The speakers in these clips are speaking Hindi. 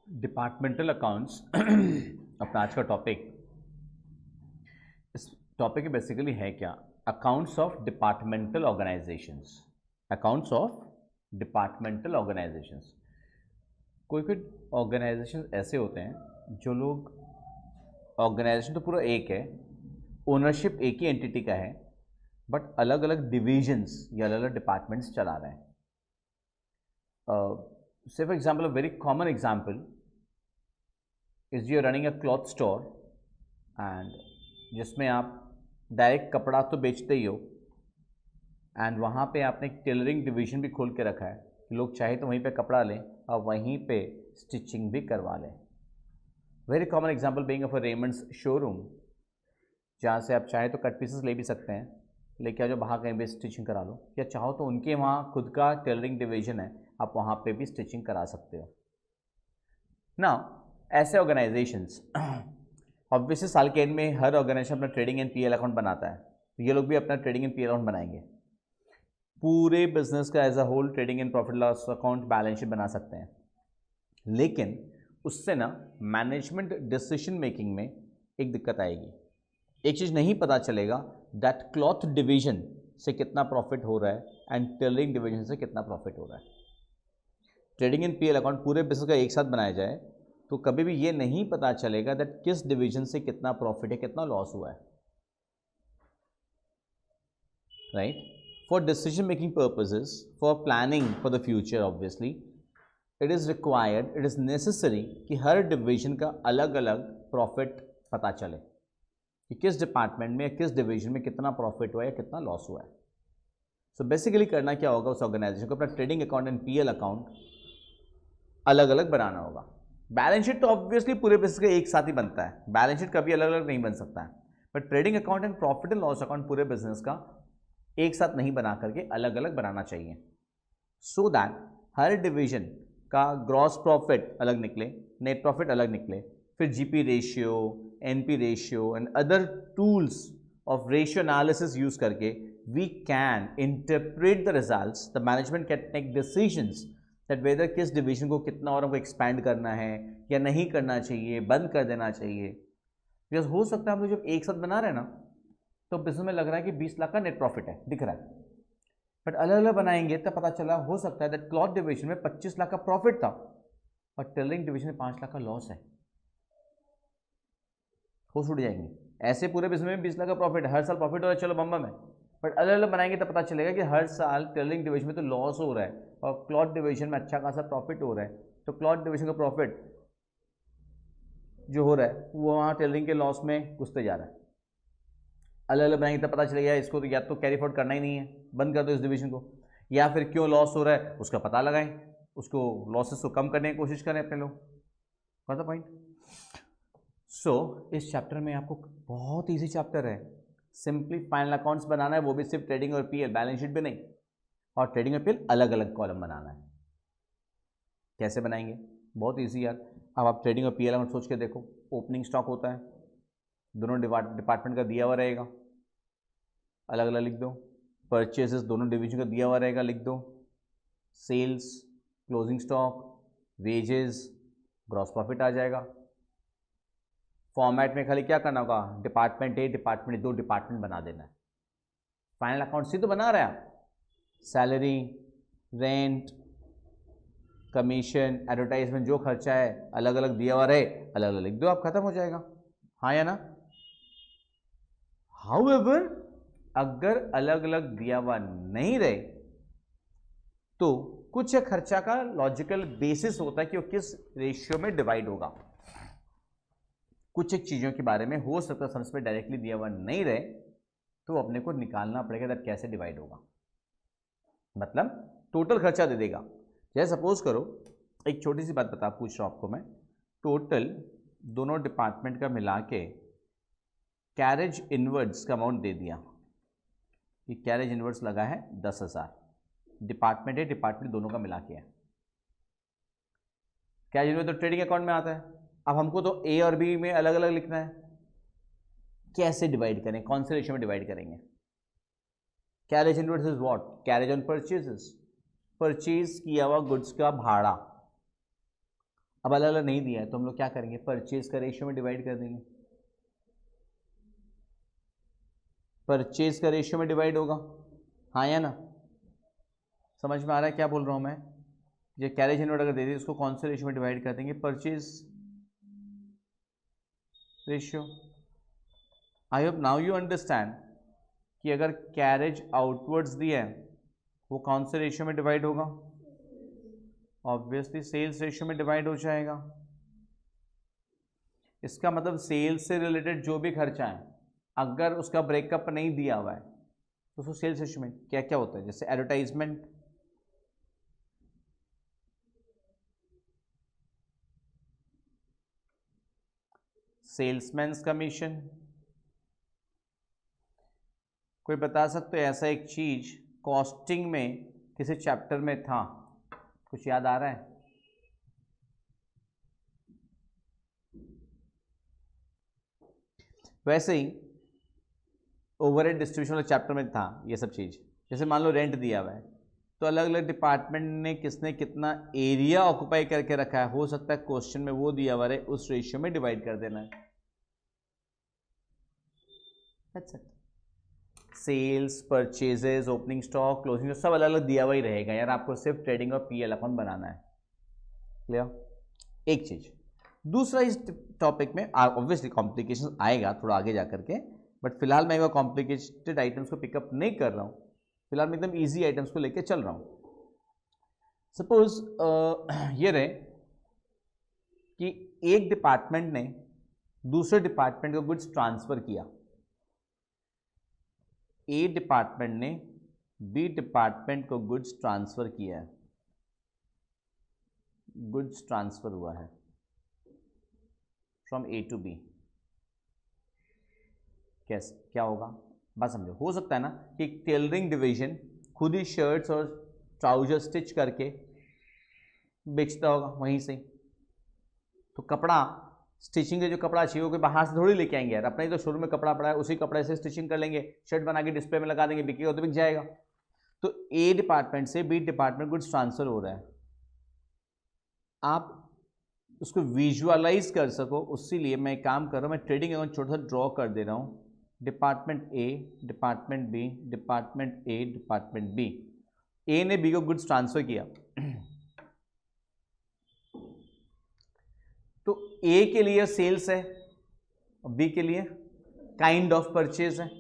डिपार्टमेंटल अकाउंट्स अपना आज का टॉपिक। इस टॉपिक में बेसिकली है क्या? Accounts of departmental organisations. Accounts of departmental organisations. कोई कोई ऑर्गेनाइजेशन ऐसे होते हैं जो लोग, ऑर्गेनाइजेशन तो पूरा एक है, ओनरशिप एक ही एंटिटी का है, बट अलग अलग डिविजन्स या अलग अलग डिपार्टमेंट्स चला रहे हैं। Say for example, a very common example is you are running a cloth store and जिसमें आप डायरेक्ट कपड़ा तो बेचते ही हो एंड वहाँ पे आपने एक टेलरिंग डिवीजन भी खोल के रखा है कि लोग चाहे तो वहीं पे कपड़ा लें और वहीं पे स्टिचिंग भी करवा लें। Very common example being of a Raymond's showroom, जहाँ से आप चाहे तो कट पीसेस ले भी सकते हैं, लेके आ जाओ बाहर कहीं भी स्टिचिंग करा लो, या चाहो तो उनके वहाँ खुद का टेलरिंग डिवीजन है, आप वहाँ पे भी स्टिचिंग करा सकते हो ना। ऐसे ऑर्गेनाइजेशंस ऑब्वियसली साल के एंड में हर ऑर्गेनाइजेशन अपना ट्रेडिंग एंड पीएल अकाउंट बनाता है, तो ये लोग भी अपना ट्रेडिंग एंड पीएल अकाउंट बनाएंगे। पूरे बिजनेस का as a whole trading and profit loss account balance sheet बना सकते हैं, लेकिन उससे ना मैनेजमेंट डिसीजन मेकिंग में एक दिक्कत आएगी। एक चीज़ नहीं पता चलेगा दैट क्लॉथ डिवीजन से कितना प्रॉफिट हो रहा है एंड टेलरिंग डिवीजन से कितना प्रॉफिट हो रहा है। ट्रेडिंग एंड पीएल अकाउंट पूरे बिजनेस का एक साथ बनाया जाए तो कभी भी ये नहीं पता चलेगा दैट किस डिवीजन से कितना प्रॉफिट है, कितना लॉस हुआ है, right? For decision making purposes, for planning for the future, obviously it is required, it is necessary कि हर डिवीजन का अलग अलग प्रॉफिट पता चले कि किस डिपार्टमेंट में या किस डिवीजन में कितना प्रॉफिट हुआ है या कितना लॉस हुआ है। सो बेसिकली करना क्या होगा, उस ऑर्गेनाइजेशन को अपना trading account and PL account अलग अलग बनाना होगा। बैलेंस शीट तो ऑब्वियसली पूरे बिजनेस का एक साथ ही बनता है, बैलेंस शीट कभी अलग अलग नहीं बन सकता है, but trading account and profit and loss account पूरे बिजनेस का एक साथ नहीं बना करके अलग अलग बनाना चाहिए, सो दैट हर डिवीजन का ग्रॉस प्रॉफिट अलग निकले, नेट प्रॉफिट अलग निकले, फिर GP ratio, NP ratio and other tools of ratio analysis use करके we can interpret the results, the management can take decisions that whether किस डिवीजन को कितना और हमको एक्सपैंड करना है या नहीं करना चाहिए, बंद कर देना चाहिए। बिकॉज हो सकता है हम लोग जब एक साथ बना रहे हैं ना तो बिजनेस में लग रहा है कि 20 लाख का नेट प्रॉफिट है दिख रहा है, बट अलग अलग बनाएंगे तो पता चला हो सकता है दैट क्लॉथ डिवीजन में 25 लाख का प्रॉफिट था और टेलरिंग डिवीजन में 5 लाख का लॉस है। हो छूट जाएंगे। ऐसे पूरे बिजनेस में 20 लाख का प्रॉफिट है, हर साल प्रॉफिट हो रहा है, चलो बम्बा में, बट अलग अलग बनाएंगे तो पता चलेगा कि हर साल टेलरिंग डिवीजन में तो लॉस हो रहा है और क्लॉथ डिवीजन में अच्छा खासा प्रॉफिट हो रहा है। तो क्लॉथ डिवीजन का प्रॉफिट जो हो रहा है वो वहाँ टेलरिंग के लॉस में घुसते जा रहा है। अलग अलग बनाएंगे तो पता चलेगा इसको तो या तो कैरी फॉरवर्ड करना ही नहीं है, बंद कर दो इस डिवीजन को, या फिर क्यों लॉस हो रहा है उसका पता लगाएं, उसको लॉसेस को कम करने की कोशिश करें अपने लोग। पता पॉइंट? सो इस चैप्टर में आपको बहुत इजी चैप्टर है, सिंपली फाइनल अकाउंट्स बनाना है, वो भी सिर्फ ट्रेडिंग और पीएल, बैलेंस शीट भी नहीं, और ट्रेडिंग और पीएल अलग अलग कॉलम बनाना है। कैसे बनाएंगे? बहुत ईजी यार। अब आप ट्रेडिंग और पीएल अकाउंट सोच के देखो, ओपनिंग स्टॉक होता है, दोनों डिपार्टमेंट का दिया हुआ रहेगा, अलग अलग लिख दो। परचेजेस दोनों डिवीजन का दिया हुआ रहेगा, लिख दो। Sales, closing stock, wages, gross profit आ जाएगा। फॉर्मेट में खाली क्या करना होगा, डिपार्टमेंट ए, डिपार्टमेंट, दो डिपार्टमेंट बना देना है। फाइनल अकाउंट सी तो बना रहे हैं आप, सैलरी, रेंट, कमीशन, एडवर्टाइजमेंट, जो खर्चा है अलग अलग दिया हुआ रहे, अलग अलग लिख दो, आप खत्म हो जाएगा। हाँ या ना? हाउएवर अगर अलग अलग दिया हुआ नहीं रहे तो कुछ खर्चा का लॉजिकल बेसिस होता है कि वो किस रेशियो में डिवाइड होगा। कुछ एक चीज़ों के बारे में हो सकता है समझ में डायरेक्टली दिया हुआ नहीं रहे तो अपने को निकालना पड़ेगा दैट कैसे डिवाइड होगा, मतलब टोटल खर्चा दे देगा। जैसे सपोज करो, एक छोटी सी बात बता पूछ रहा हूँ आपको मैं, टोटल दोनों डिपार्टमेंट का मिला के कैरेज इनवर्ड्स का अमाउंट दे दिया कि कैरेज इनवर्ड्स लगा है 10,000, डिपार्टमेंट है, डिपार्टमेंट दोनों का मिला के है। कैरेज इनवर्ड तो ट्रेडिंग अकाउंट में आता है। अब हमको तो ए और बी में अलग अलग लिखना है, कैसे डिवाइड करें, कौन से रेशियो में डिवाइड करेंगे? Carriage inwards is what? Carriage on purchases, purchase किया हुआ गुड्स का भाड़ा, अब अलग अलग नहीं दिया है तो हम लोग क्या करेंगे, परचेज का रेशियो में डिवाइड कर देंगे, परचेज का रेशियो में डिवाइड होगा, हाँ या ना? समझ में आ रहा है क्या बोल रहा हूँ मैं? ये कैरेज इनवर्ट अगर दे दी उसको कौन से रेशियो में डिवाइड कर देंगे, purchase ratio. I hope now you understand कि अगर कैरेज आउटवर्ड्स दिया है वो कौन से रेशियो में डिवाइड होगा, ऑब्वियसली सेल्स रेशियो में डिवाइड हो जाएगा। इसका मतलब सेल्स से रिलेटेड जो भी खर्चा है अगर उसका ब्रेकअप नहीं दिया हुआ है तो उसको सेल्स रेशियो में क्या क्या होता है, जैसे एडवर्टाइजमेंट, सेल्समैन्स कमीशन। कोई बता सकते हैं ऐसा एक चीज कॉस्टिंग में किसी चैप्टर में था, कुछ याद आ रहा है? वैसे ही ओवरहेड डिस्ट्रीब्यूशन वाले चैप्टर में था ये सब चीज। जैसे मान लो रेंट दिया हुआ है तो अलग अलग डिपार्टमेंट ने किसने कितना एरिया ऑक्युपाई करके रखा है, हो सकता है क्वेश्चन में वो दिया हुआ है, उस रेशियो में डिवाइड कर देना है। Sales, purchases, opening stock, closing सब अलग अलग दिया हुआ ही रहेगा यार, आपको सिर्फ ट्रेडिंग और पीएल अकाउंट बनाना है। क्लियर? एक चीज। दूसरा, इस टॉपिक में ऑब्वियसली कॉम्प्लिकेशन आएगा थोड़ा आगे जाकर के, बट फिलहाल मैं वो कॉम्प्लिकेटेड आइटम्स को पिकअप नहीं कर रहा हूं, फिलहाल मैं एकदम इजी आइटम्स को लेकर चल रहा हूं। सपोज ये रहे कि एक डिपार्टमेंट ने दूसरे डिपार्टमेंट को गुड्स ट्रांसफर किया, ए डिपार्टमेंट ने बी डिपार्टमेंट को गुड्स ट्रांसफर किया है, गुड्स ट्रांसफर हुआ है फ्रॉम ए टू बी। कैसे, क्या होगा बात समझो। हो सकता है ना कि टेलरिंग डिवीजन खुद ही शर्ट्स और ट्राउजर स्टिच करके बेचता होगा वहीं से, तो कपड़ा स्टिचिंग के जो कपड़ा चाहिए वो कोई बाहर से थोड़ी लेके आएंगे यार, अपना ही तो शोरूम में कपड़ा पड़ा है, उसी कपड़े से स्टिचिंग कर लेंगे, शर्ट बना के डिस्प्ले में लगा देंगे, बिकेगा तो बिक जाएगा। तो ए डिपार्टमेंट से बी डिपार्टमेंट गुड्स ट्रांसफर हो रहा है, आप उसको विजुअलाइज कर सको उसके लिए मैं काम कर रहा हूँ, मैं ट्रेडिंग अकाउंट छोटा सा ड्रॉ कर दे रहा हूँ। Department A, department B, department A, department B. ए ने बी को गुड्स ट्रांसफर किया तो ए के लिए सेल्स है और बी के लिए काइंड ऑफ परचेज है।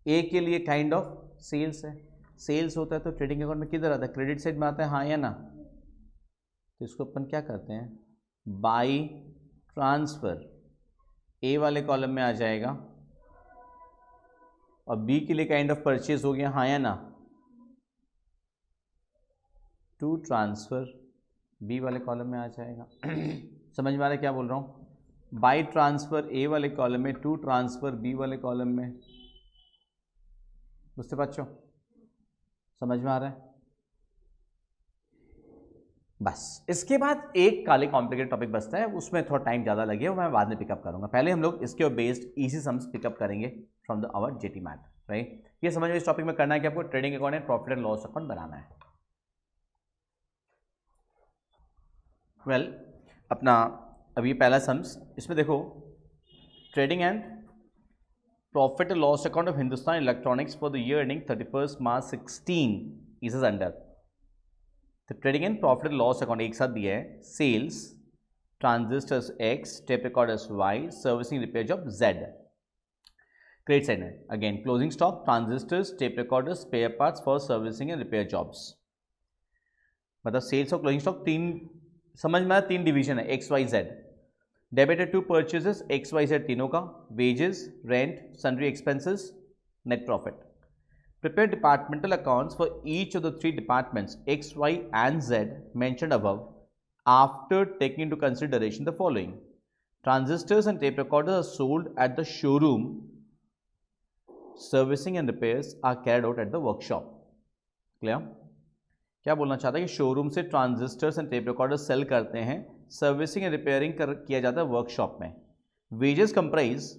ए के लिए काइंड ऑफ सेल्स है, सेल्स होता है तो ट्रेडिंग अकाउंट में किधर आता है, क्रेडिट साइड में आता है, हाँ या ना? तो इसको अपन क्या करते हैं, बाई ट्रांसफर ए वाले कॉलम में आ जाएगा और बी के लिए काइंड ऑफ परचेज हो गया, हाँ या ना? टू ट्रांसफर बी वाले कॉलम में आ जाएगा समझ में आ रहा है क्या बोल रहा हूँ? बाई ट्रांसफर ए वाले कॉलम में, टू ट्रांसफर बी वाले कॉलम में। बुझते पाच्छो? समझ में आ रहा है? बस इसके बाद एक काले कॉम्प्लिकेटेड टॉपिक बचता है, उसमें थोड़ा टाइम ज़्यादा लगे वो मैं बाद में पिकअप करूंगा। पहले हम लोग इसके बेस्ड इजी सम्स पिकअप करेंगे from the our JT math, right? ये समझ में इस टॉपिक में करना है कि आपको trading account and profit and loss account बनाना है। वेल, अपना अभी पहला सम्स, इसमें देखो trading and profit and loss account of Hindustan electronics for the year ending 31 March 16 is under. तो trading and profit and loss account एक साथ दिया है, sales transistors X, tape recorders Y, servicing repair job Z. Credit side में again closing stock transistors, tape recorders, spare parts for servicing and repair jobs. मतलब सेल्स और क्लोजिंग स्टॉक तीन, समझ में आया, तीन डिवीजन है X Y Z. Debited to purchases X Y Z तीनों का, wages, rent, sundry expenses, net profit. Prepare departmental accounts for each of the three departments X, Y and Z mentioned above after taking into consideration the following. Transistors and tape recorders are sold at the showroom. Servicing and repairs are carried out at the workshop. Clear? क्या बोलना चाहता है कि शोरूम से transistors and tape recorders sale करते हैं, सर्विसिंग एंड रिपेयरिंग किया जाता है वर्कशॉप में। Wages comprise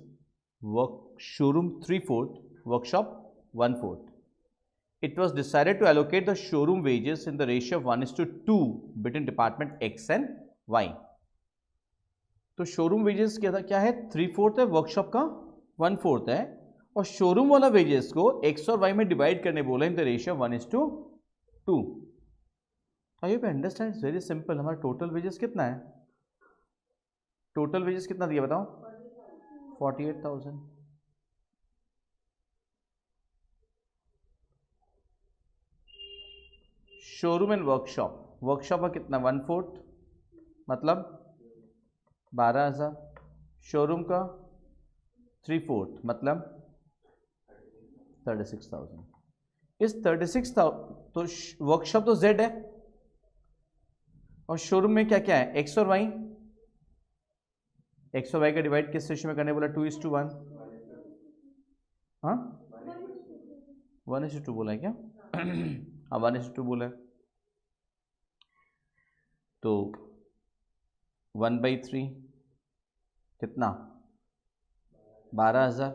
work showroom 3/4, workshop 1/4. It was decided to allocate the showroom wages in the ratio of 1:2 between department X and Y. तो शोरूम वेजेस क्या है 3/4 है, वर्कशॉप का 1/4 है, और शोरूम वाला वेजेस को एक्स और वाई में डिवाइड करने बोला in the ratio 1:2। I hope understand, it's very simple. हमारा टोटल वेजेस कितना है, टोटल वेजेस कितना दिया बताओ, 48,000। शोरूम एंड वर्कशॉप, वर्कशॉप का कितना 1/4 मतलब 12,000, शोरूम का 3/4 मतलब 36,000। इस 36,000 तो वर्कशॉप तो जेड है, और शोरूम में क्या क्या है एक्स और वाई, एक्स और वाई का डिवाइड किस रेशियो में करने बोला 2:1। हाँ 1:2 बोला है क्या हाँ 1:2 बोला है, तो 1/3 कितना 12,000,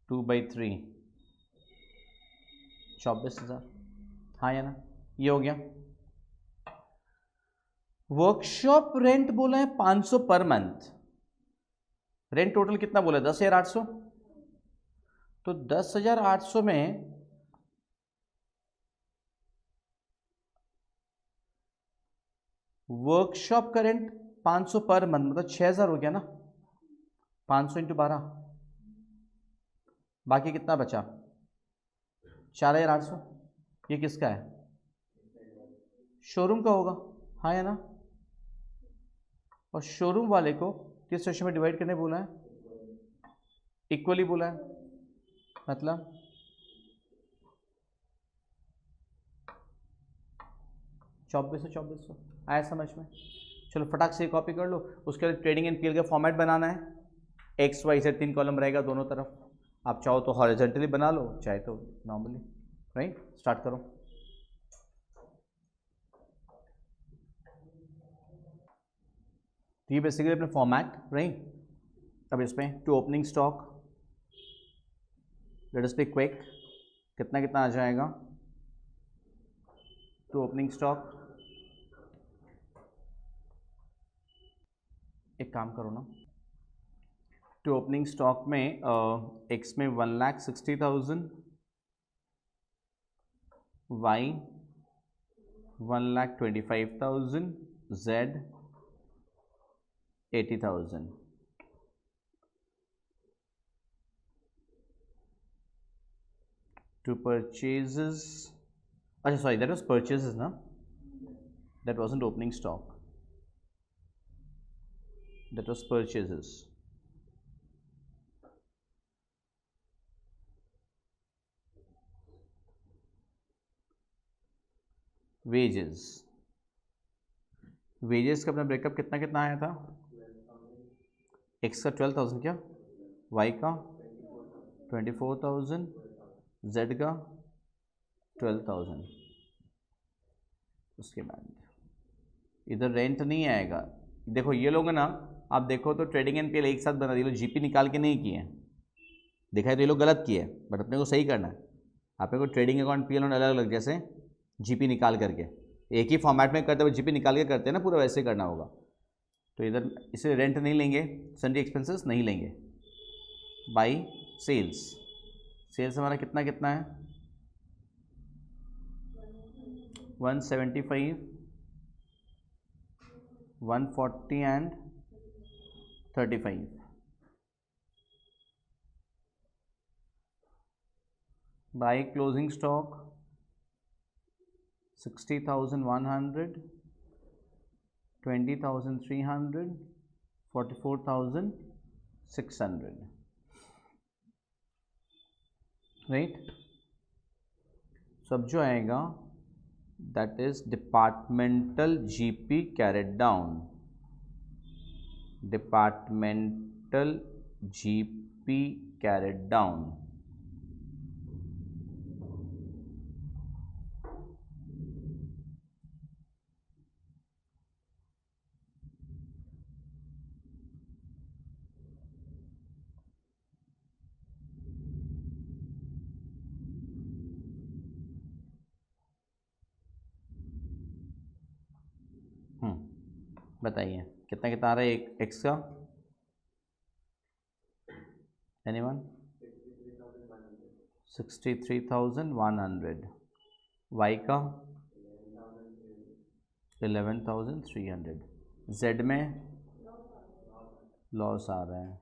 2/3 24,000, हाँ या ना, ये हो गया। वर्कशॉप रेंट बोला है 500 पर मंथ, रेंट टोटल कितना बोला है 10,800, तो 10,800 में वर्कशॉप का रेंट 500 पर मंथ मतलब 6,000 हो गया ना, 500 × 12, बाकी कितना बचा 4,800। ये किसका है, शोरूम का होगा, हाँ या ना, और शोरूम वाले को किस रेशियो में डिवाइड करने बोला है, इक्वली बोला है, मतलब 2400 आया समझ में। चलो फटाक से कॉपी कर लो, उसके बाद ट्रेडिंग एंड पीएल का फॉर्मेट बनाना है, एक्स वाई जेड 3 कॉलम रहेगा दोनों तरफ, आप चाहो तो हॉरिजॉन्टली बना लो चाहे तो नॉर्मली, राइट। स्टार्ट करो। तो ये बेसिकली अपने फॉर्मेट, राइट। अब इसमें to opening stock, let us be quick, कितना कितना आ जाएगा टू ओपनिंग स्टॉक, एक काम करो ना, टू ओपनिंग स्टॉक में एक्स में 1,60,000, वाई 1,25,000, जेड 80,000। To purchases, अच्छा sorry, that was purchases ना, that wasn't opening stock, that was purchases। wages, wages का अपना ब्रेकअप कितना कितना आया था, x का 12,000 क्या, y का 24,000, z का 12,000। उसके बाद इधर रेंट नहीं आएगा, देखो ये लोग ना, आप देखो तो ट्रेडिंग एंड पीएल एक साथ बना दिए, जीपी निकाल के नहीं किए, देखा है तो ये लोग गलत किए, बट अपने को सही करना है, अपने को ट्रेडिंग अकाउंट पीएल अलग अलग जैसे जीपी निकाल करके एक ही फॉर्मेट में करते हुए जीपी निकाल के करते हैं ना, पूरा वैसे ही करना होगा। तो इधर इसे रेंट नहीं लेंगे, सन्डी एक्सपेंसेस नहीं लेंगे, बाई सेल्स, सेल्स हमारा कितना कितना है 175, 140 and 35। By closing stock 60,100, 20,300, 44,600, right. सब जो आएगा that is departmental GP carried down, departmental GP carried down. बताइए कितना कितना आ रहा है एक्स का, एनीवन? 63,100। वाई का 11,300। जेड में लॉस आ रहा है।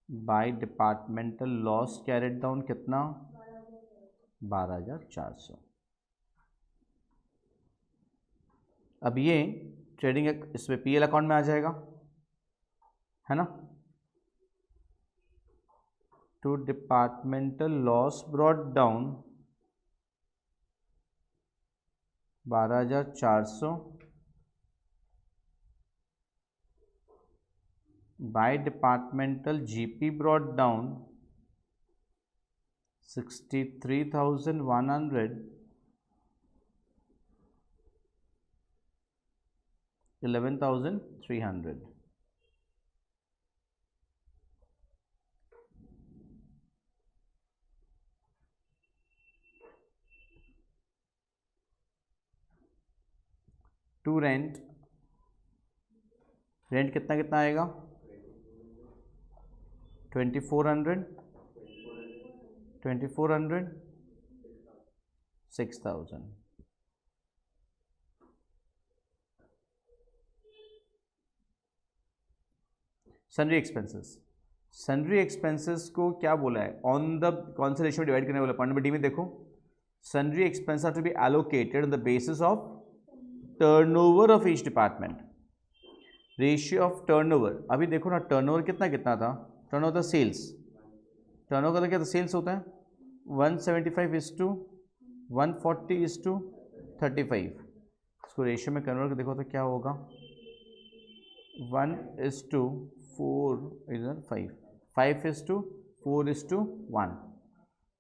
By departmental loss carried down कितना? 12,400। अब ये ट्रेडिंग इसमें पीएल अकाउंट में आ जाएगा, है ना? To departmental loss brought down 12,400 by departmental GP brought down 63,100 11,300। To rent, rent कितना कितना आएगा? 2,400 6,000। सन्ड्री एक्सपेंसेस, सन्ड्री एक्सपेंसेस को क्या बोला है? ऑन द कौन से रेशियो में डिवाइड करने बोला? पॉइंट नंबर डी में देखो, sundry expenses are to be allocated on the basis of turnover of each department. Ratio of turnover, अभी देखो ना टर्नओवर कितना कितना था? टर्नओवर था सेल्स, टर्नओवर का क्या था? सेल्स होता है 175:140:35। इसको रेशियो में कन्वर्ट कर देखो तो क्या होगा? 1:4 5:4:1।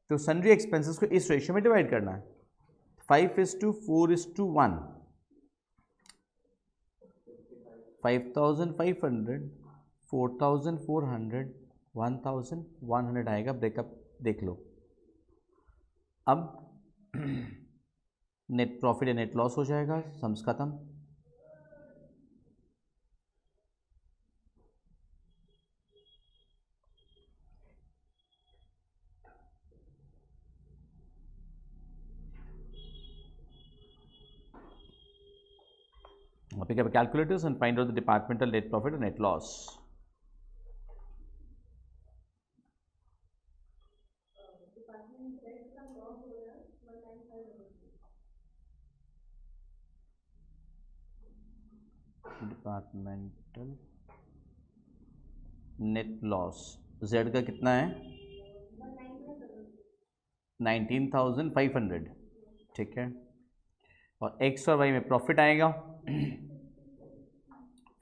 तो सन्ड्री एक्सपेंसेस को इस रेशियो में डिवाइड करना है, 5:4:1। 5,500 4,400 1,100 आएगा। ब्रेकअप देख लो। अब नेट प्रॉफिट या नेट लॉस हो जाएगा, सम्स खत्म। Pick up calculators and find out the departmental net profit and net loss. Departmental net loss Z का कितना है? 19,500, ठीक है। और एक्स और वाई में प्रॉफिट आएगा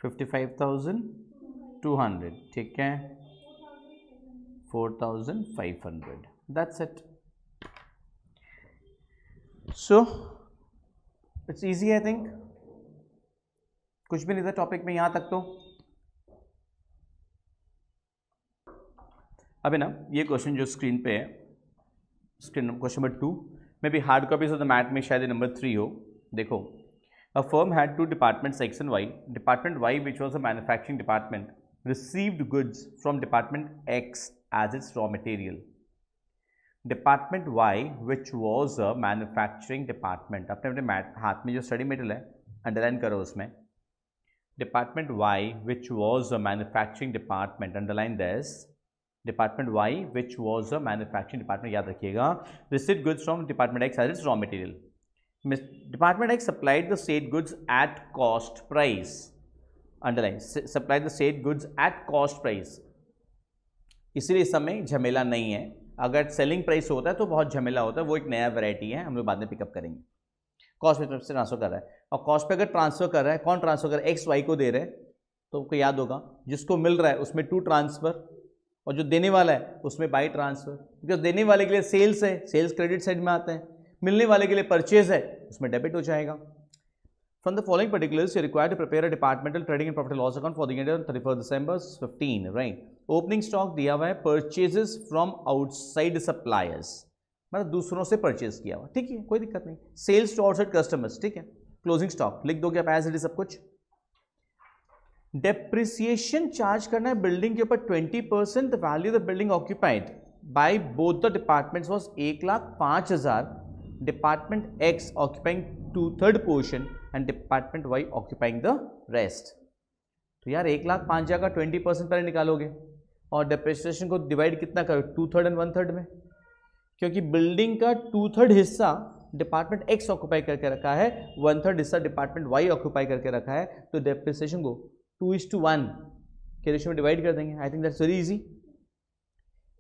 55,200, ठीक है, 4,500। That's it. So it's easy I think, कुछ भी नहीं था टॉपिक में यहाँ तक। तो अभी ना ये क्वेश्चन जो स्क्रीन पे है, स्क्रीन क्वेश्चन नंबर 2 में भी hard copies of the math में शायद नंबर 3 हो। देखो, a firm had two departments X and Y. Department Y which was a manufacturing department received goods from department X as its raw material. Department Y which was a manufacturing department, अपने अपने हाथ में जो स्टडी मटेरियल है अंडरलाइन करो उसमें। Department Y which was a manufacturing department, underline this. Department Y which was a manufacturing department, याद रखिएगा, received goods from department X as its raw material. Department X supplied the said goods at cost price, underline, supplied the said goods at cost price. इसलिए इस समय झमेला नहीं है। अगर सेलिंग प्राइस होता है तो बहुत झमेला होता है, वो एक नया वैरायटी है, हम लोग बाद में पिकअप करेंगे। कॉस्ट पे से ट्रांसफर कर रहा है, और कॉस्ट पे अगर ट्रांसफर कर रहा है, कौन ट्रांसफर कर रहा है? एक्स वाई को दे रहे हैं, तो आपको याद होगा जिसको मिल रहा है उसमें टू ट्रांसफर, और जो देने वाला है उसमें बाई ट्रांसफर। बिकॉज देने वाले के लिए सेल्स है, सेल्स क्रेडिट साइड में आते हैं, मिलने वाले के लिए परचेज है, उसमें डेबिट हो जाएगा। From the following particulars you required to prepare a departmental trading and profit loss account for the year 31 December 15, right. Opening stock दिया हुआ है, परचेजेस फ्रॉम आउटसाइड सप्लायर्स, मतलब दूसरों से परचेज किया हुआ, ठीक है, कोई दिक्कत नहीं। सेल्स टू आउटसाइड कस्टमर्स, ठीक है। क्लोजिंग स्टॉक लिख दो क्या एज इट इज सब कुछ। डेप्रिसिएशन चार्ज करना है बिल्डिंग के ऊपर 20%, the value of the building occupied by both the departments was 1,05,000, department X occupying 2/3 portion and department Y occupying the rest. तो यार 1,05,000 का 20% पहले निकालोगे और डेप्रिसिएशन को डिवाइड कितना करो 2/3 एंड 1/3 में, क्योंकि बिल्डिंग का 2/3 हिस्सा डिपार्टमेंट एक्स ऑक्यूपाई करके रखा है, 1/3 हिस्सा डिपार्टमेंट वाई ऑक्यूपाई करके रखा है, तो डेप्रिसिएशन को 2:1 के रेशियो में डिवाइड कर देंगे। I think that's very easy.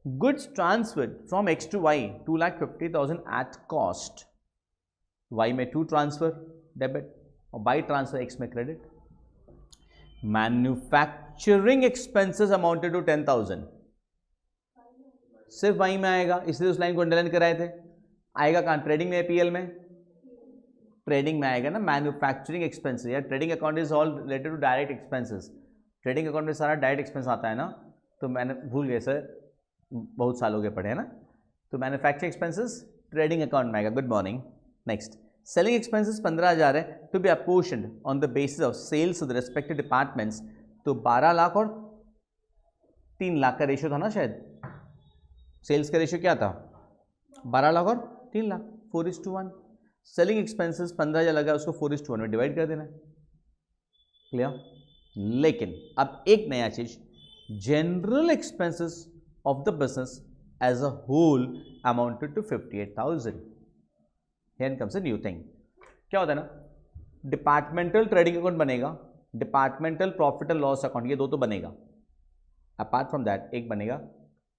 Goods transferred from X to Y 2,50,000 at cost, Y में 2 ट्रांसफर डेबिट और बाई ट्रांसफर एक्स में credit. Manufacturing expenses amounted to 10,000, सिर्फ वाई में आएगा, इसलिए उस लाइन को अंडरलाइन कराए थे। आएगा कहां, ट्रेडिंग में, पीएल में, ट्रेडिंग में आएगा ना मैन्युफैक्चरिंग एक्सपेंसेस। यार trading account is all related to direct expenses, trading account में सारा डायरेक्ट एक्सपेंस आता है ना, तो मैंने भूल गए सर, बहुत साल हो गए पढ़े है ना। तो मैन्युफैक्चरिंग एक्सपेंसेस ट्रेडिंग अकाउंट में आएगा। Good morning. Next, selling expenses 15,000 है, to be apportioned on the basis of sales of the respective departments, तो 12 लाख और 3 लाख का रेशियो था ना शायद, सेल्स का रेशियो क्या था 12 लाख और 3 लाख, 4:1। सेलिंग एक्सपेंसेस 15,000 लगा, उसको 4:1 में डिवाइड कर देना है। क्लियर। लेकिन अब एक नया चीज, general expenses of the business as a whole amounted to 58,000। Here comes a new thing. क्या होता है ना, डिपार्टमेंटल ट्रेडिंग अकाउंट बनेगा, departmental profit and loss account, ये दो तो बनेगा। अपार्ट फ्रॉम दैट एक बनेगा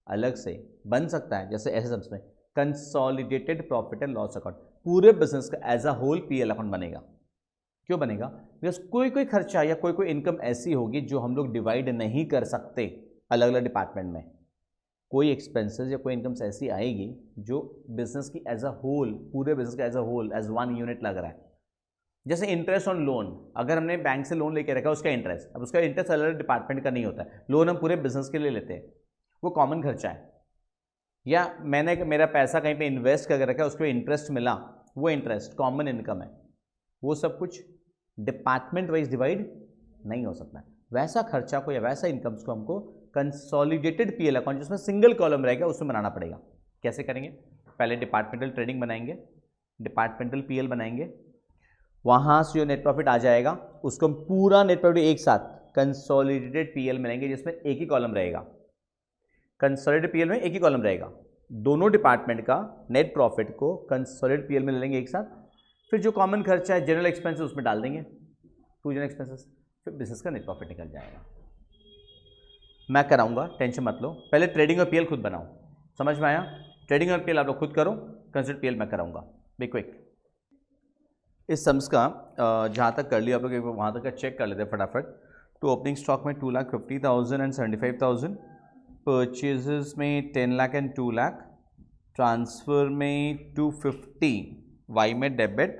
अलग से, बन सकता है जैसे एसेट्स में consolidated profit and loss account, पूरे बिजनेस का as a whole PL account बनेगा। क्यों बनेगा, बिकॉज कोई कोई खर्चा या कोई कोई इनकम ऐसी होगी जो हम लोग डिवाइड नहीं कर सकते अलग अलग डिपार्टमेंट में। कोई एक्सपेंसेस या कोई इनकम्स ऐसी आएगी जो बिजनेस की एज अ होल, पूरे बिजनेस का as a whole as one unit लग रहा है। जैसे इंटरेस्ट ऑन लोन, अगर हमने बैंक से लोन लेके रखा उसका इंटरेस्ट, अब उसका इंटरेस्ट अलग डिपार्टमेंट का नहीं होता है, लोन हम पूरे बिजनेस के लिए लेते हैं, वो कॉमन खर्चा है। या मैंने मेरा पैसा कहीं पे इन्वेस्ट करके रखा, उस पर इंटरेस्ट मिला, वो इंटरेस्ट कॉमन इनकम है, वो सब कुछ डिपार्टमेंट वाइज डिवाइड नहीं हो सकता। वैसा खर्चा को या वैसा इनकम्स को हमको कंसोलिडेटेड पीएल अकाउंट जिसमें सिंगल कॉलम रहेगा उसमें बनाना पड़ेगा। कैसे करेंगे, पहले डिपार्टमेंटल ट्रेडिंग बनाएंगे, डिपार्टमेंटल पीएल बनाएंगे, वहां से जो नेट प्रॉफिट आ जाएगा उसको हम पूरा नेट प्रॉफिट एक साथ कंसोलिडेटेड पीएल में लेंगे जिसमें एक ही कॉलम रहेगा। कंसोलिडेटेड पीएल में एक ही कॉलम रहेगा, दोनों डिपार्टमेंट का नेट प्रॉफिट को कंसोलिडेटेड पीएल में ले लेंगे एक साथ, फिर जो कॉमन खर्चा है जनरल एक्सपेंसेस उसमें डाल देंगे, टू जनरल एक्सपेंसेस, फिर बिजनेस का नेट प्रॉफिट निकल जाएगा। मैं कराऊंगा, टेंशन मत लो, पहले ट्रेडिंग और पीएल खुद बनाओ। समझ में आया, ट्रेडिंग और पीएल आप लोग खुद करो, कंसोलिडेटेड पीएल मैं कराऊंगा। Be quick. इस सम्स का जहाँ तक कर लिया आप लोग वहाँ तक का चेक कर लेते हैं फटाफट। तो ओपनिंग स्टॉक में 2,50,000 एंड 75,000, परचेजेस में 10 लाख एंड 2 लाख, ट्रांसफ़र में 250 वाई में डेबिट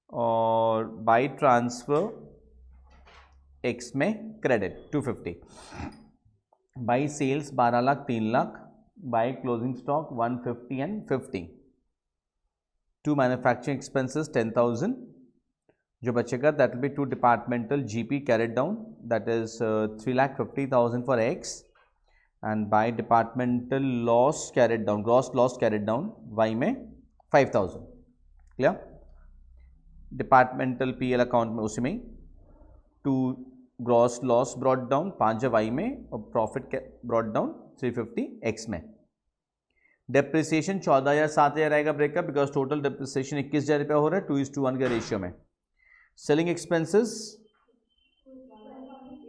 और बाई ट्रांसफ़र एक्स में credit 250, by sales 12 lakh 3 lakh, by closing stock 150 and 50, to manufacturing expenses 10,000, जो बचेगा that will be to departmental GP carried down that is 3,50,000 for X and by departmental loss carried down, gross loss carried down Y में 5,000। क्लियर। डिपार्टमेंटल पीएल अकाउंट में उसी में to gross loss brought down 5 Y में और प्रॉफिट ब्रॉड डाउन 350 एक्स में। डेप्रिसिएशन 14,000 7,000 आएगा ब्रेकअप बिकॉज टोटल डेप्रिसिएशन 21,000 रुपया हो रहा है 2:1 के रेशियो में। सेलिंग एक्सपेंसेस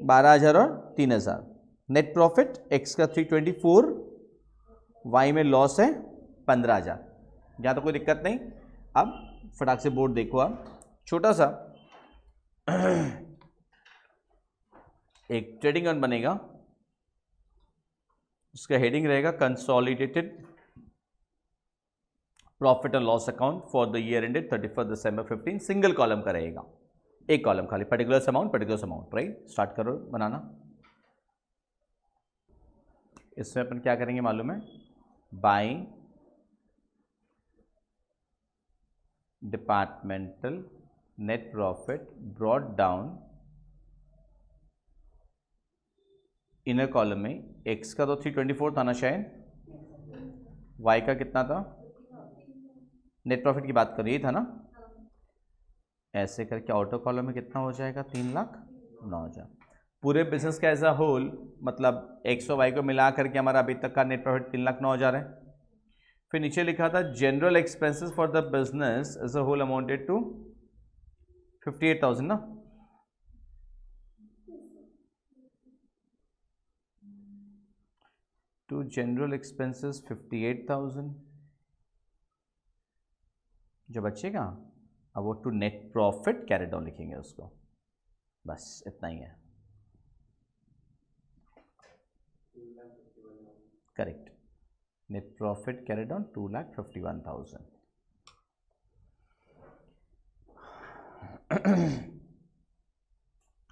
12,000 और 3,000, नेट प्रॉफिट एक्स का 324, वाई में लॉस है 15,000। यहाँ तो कोई दिक्कत नहीं। अब फटाक से बोर्ड देखो आप, छोटा सा एक ट्रेडिंग अकाउंट बनेगा, उसका हेडिंग रहेगा consolidated profit and loss account for the year ended 31 December 15, single column का रहेगा, एक कॉलम खाली, पर्टिकुलर अमाउंट, राइट। स्टार्ट करो बनाना। इसमें अपन क्या करेंगे मालूम है, by departmental net profit brought down inner column में, x का तो 324 था ना शायद, y का कितना था, नेट प्रॉफिट की बात कर रही था ना, ऐसे करके आउटर कॉलम में कितना हो जाएगा 3,09,000। पूरे बिजनेस का एज अ होल मतलब x और y को मिला करके हमारा अभी तक का नेट प्रॉफिट 3,09,000 है। फिर नीचे लिखा था general expenses for the business as a whole amounted to 58,000 ना, टू जनरल एक्सपेंसेस 58,000 जो बचेगा अब वो to net profit carry down लिखेंगे उसको, बस इतना ही है। Correct, net profit carry down 2,51,000।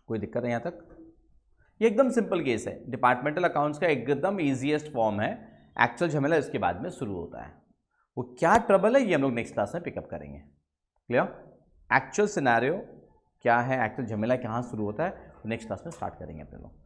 कोई दिक्कत है यहाँ तक? ये एकदम सिंपल केस है, डिपार्टमेंटल अकाउंट्स का एकदम इजीएस्ट फॉर्म है। एक्चुअल झमेला इसके बाद में शुरू होता है, वो क्या ट्रबल है ये हम लोग नेक्स्ट क्लास में पिकअप करेंगे। क्लियर? एक्चुअल सिनेरियो क्या है, एक्चुअल झमेला कहाँ शुरू होता है, नेक्स्ट क्लास में स्टार्ट करेंगे अपने लोग।